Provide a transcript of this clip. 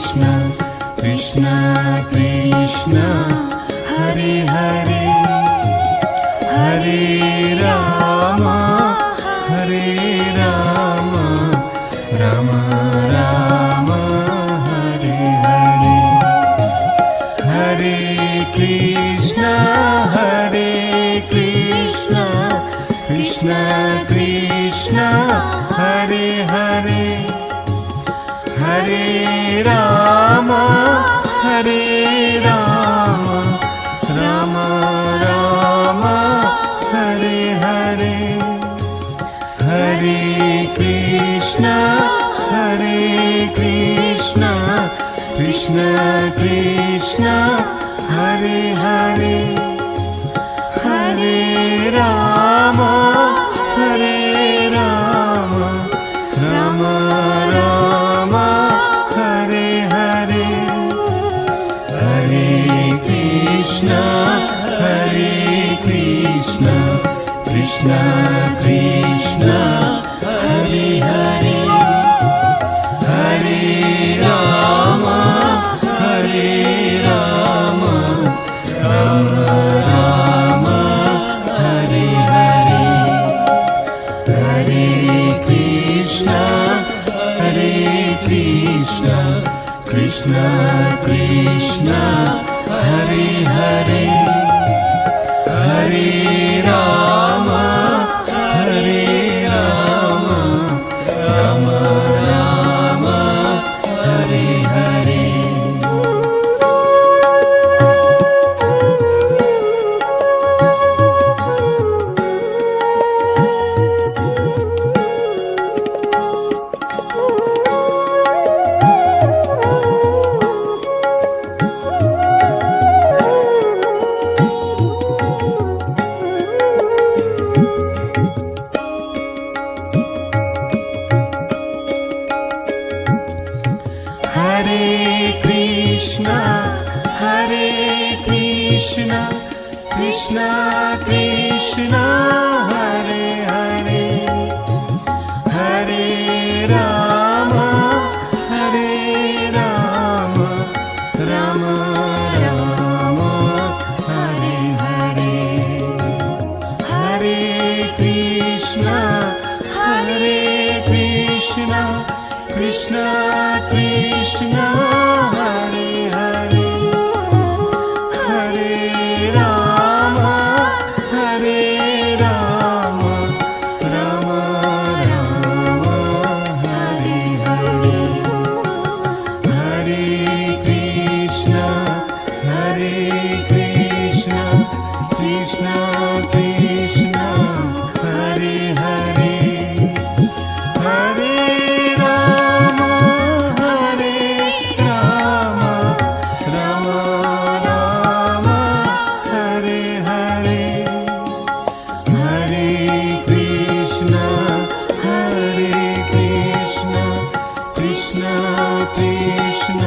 Krishna Krishna Hare Hare Hare Ram Ram Ram Hare Hare Hare Krishna Krishna Krishna Hare Hare Hare Ram Ram Ram Hare Hare Hare Krishna Krishna Krishna Hare Hare Hare Ram Ram Ram Hare Hare Hare Krishna Krishna Krishna Hare Hare Hare Ram Ram Ram Hare Hare Hare Krishna Krishna Krishna Hare Hare Hare Ram Ram Ram Hare Hare Hare Krishna Krishna Krishna Hare Hare Hare Ram Ram Ram Hare Hare Hare Krishna Krishna Krishna Hare Hare Hare Ram Ram Ram Hare Hare Hare Krishna Krishna Krishna Hare Hare Hare Ram Ram Hare Hare Hare Krishna Krishna Krishna